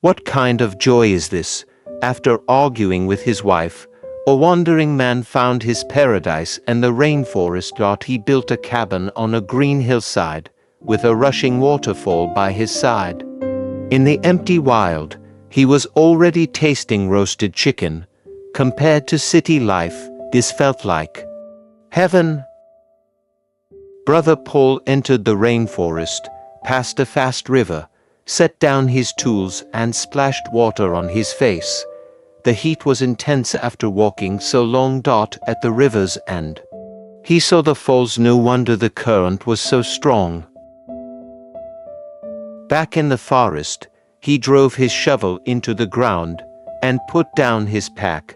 What kind of joy is this? After arguing with his wife, a wandering man found his paradise and the rainforest. He built a cabin on a green hillside, with a rushing waterfall by his side. In the empty wild, he was already tasting roasted chicken. Compared to city life, this felt like heaven. Brother Paul entered the rainforest, passed a fast river, set down his tools and splashed water on his face. The heat was intense after walking so long. At the river's end, he saw the falls. No wonder the current was so strong. Back in the forest, he drove his shovel into the ground and put down his pack.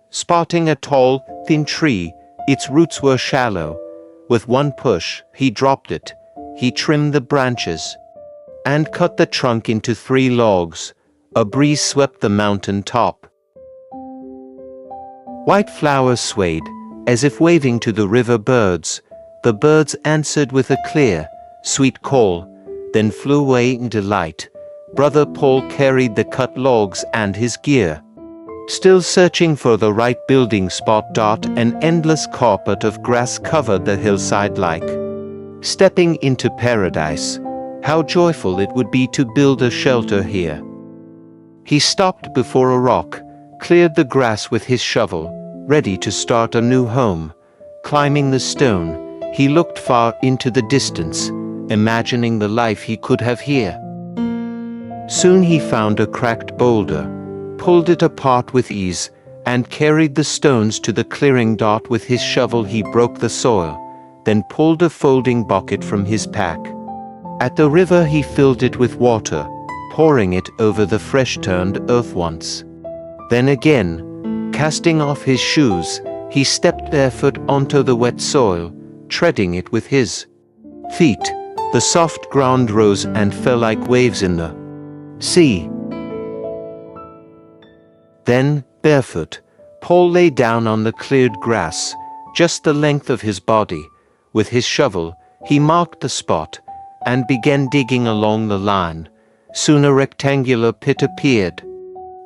Spotting a tall, thin tree, its roots were shallow. With one push, he dropped it. He trimmed the branches and cut the trunk into 3 logs. A breeze swept the mountain top. White flowers swayed, as if waving to the river birds. The birds answered with a clear, sweet call, then flew away in delight. Brother Paul carried the cut logs and his gear, still searching for the right building spot. An endless carpet of grass covered the hillside like stepping into paradise. How joyful it would be to build a shelter here. He stopped before a rock, cleared the grass with his shovel, ready to start a new home. Climbing the stone, he looked far into the distance, imagining the life he could have here. Soon he found a cracked boulder, pulled it apart with ease, and carried the stones to the clearing. With his shovel he broke the soil, then pulled a folding bucket from his pack. At the river he filled it with water, pouring it over the fresh-turned earth once. Then again, casting off his shoes, he stepped barefoot onto the wet soil, treading it with his feet. The soft ground rose and fell like waves in the sea. Then, barefoot, Paul lay down on the cleared grass, just the length of his body. With his shovel, he marked the spot and began digging along the line. Soon a rectangular pit appeared,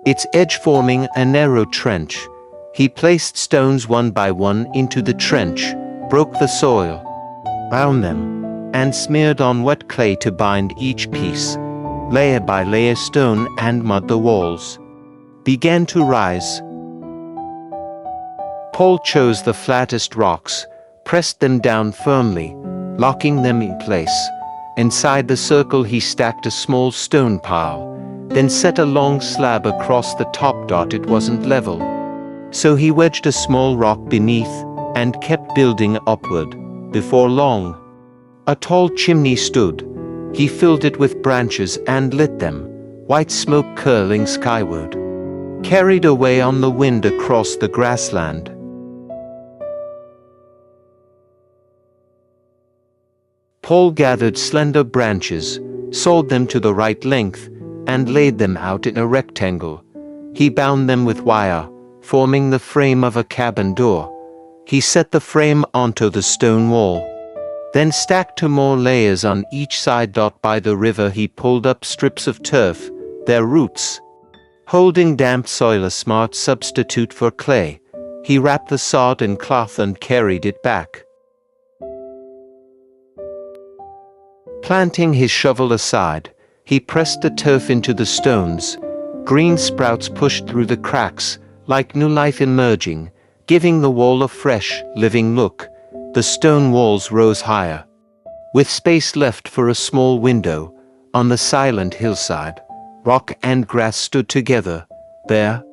its edge forming a narrow trench. He placed stones one by one into the trench, broke the soil, bound them, and smeared on wet clay to bind each piece. Layer by layer, stone and mud the walls began to rise. Paul chose the flattest rocks, pressed them down firmly, locking them in place. Inside the circle he stacked a small stone pile, then set a long slab across the top. It wasn't level, so he wedged a small rock beneath and kept building upward. Before long, a tall chimney stood. He filled it with branches and lit them, white smoke curling skyward, carried away on the wind across the grassland. Paul gathered slender branches, sawed them to the right length, and laid them out in a rectangle. He bound them with wire, forming the frame of a cabin door. He set the frame onto the stone wall, then stacked 2 more layers on each side. By the river he pulled up strips of turf, their roots holding damp soil, a smart substitute for clay. He wrapped the sod in cloth and carried it back. Planting his shovel aside, he pressed the turf into the stones. Green sprouts pushed through the cracks, like new life emerging, giving the wall a fresh, living look. The stone walls rose higher, with space left for a small window. On the silent hillside, rock and grass stood together. Their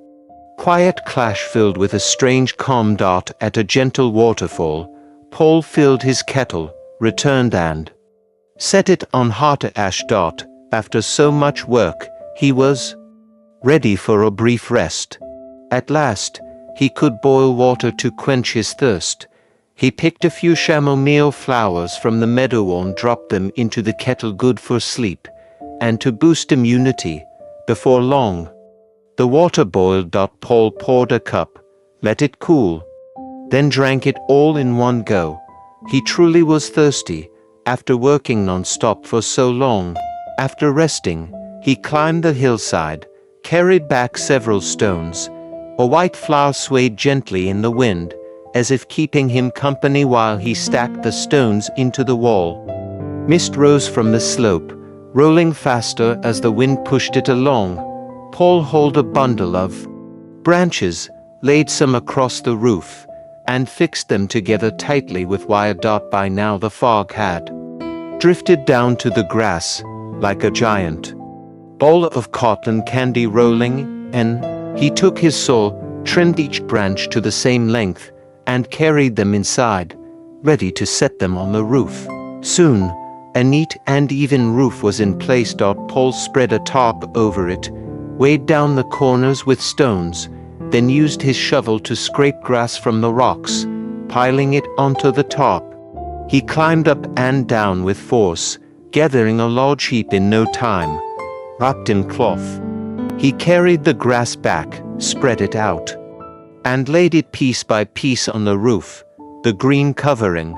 quiet clash filled with a strange calm. At a gentle waterfall, Paul filled his kettle, returned and set it on hot ash. After so much work, he was ready for a brief rest. At last, he could boil water to quench his thirst. He picked a few chamomile flowers from the meadow and dropped them into the kettle, good for sleep and to boost immunity. Before long, the water boiled. Paul poured a cup, let it cool, then drank it all in one go. He truly was thirsty after working non-stop for so long. After resting, He climbed the hillside, carried back several stones. A white flower swayed gently in the wind, as if keeping him company while he stacked the stones into the wall. Mist rose from the slope, rolling faster as the wind pushed it along. Paul hauled a bundle of branches, laid some across the roof, and fixed them together tightly with wire. By now the fog had drifted down to the grass, like a giant bowl of cotton candy rolling, and he took his saw, trimmed each branch to the same length, and carried them inside, ready to set them on the roof. Soon, a neat and even roof was in place. Paul spread a tarp over it, weighed down the corners with stones, then used his shovel to scrape grass from the rocks, piling it onto the tarp. He climbed up and down with force, gathering a large heap in no time. Wrapped in cloth, he carried the grass back, spread it out, and laid it piece by piece on the roof. The green covering,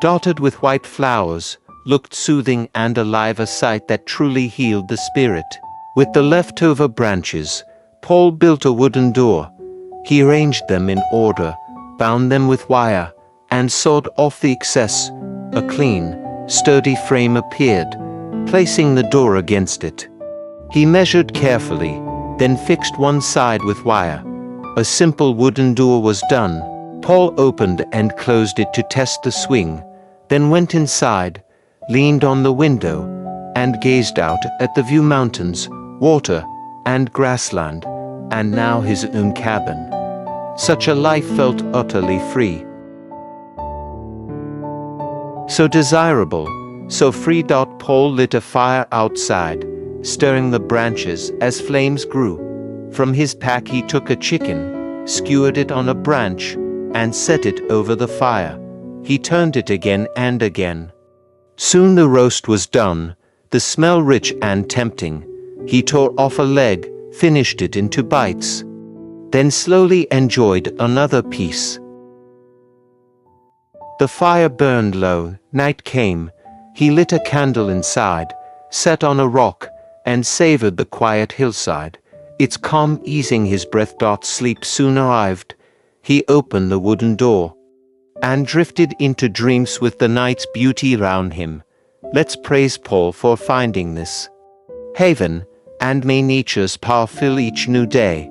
dotted with white flowers, looked soothing and alive, a sight that truly healed the spirit. With the leftover branches, Paul built a wooden door. He arranged them in order, bound them with wire, and sawed off the excess. A clean, sturdy frame appeared, placing the door against it. He measured carefully, then fixed one side with wire. A simple wooden door was done. Paul opened and closed it to test the swing, then went inside, leaned on the window, and gazed out at the view: mountains, water, and grassland, and now his own cabin. Such a life felt utterly free. So desirable, so free. Paul lit a fire outside, stirring the branches as flames grew. From his pack he took a chicken, skewered it on a branch, and set it over the fire. He turned it again and again. Soon the roast was done, the smell rich and tempting. He tore off a leg, finished it into bites, then slowly enjoyed another piece. The fire burned low. Night came. He lit a candle inside, sat on a rock, and savored the quiet hillside, its calm easing his breath. Sleep soon arrived. He opened the wooden door and drifted into dreams with the night's beauty round him. Let's praise Paul for finding this haven, and may nature's power fill each new day.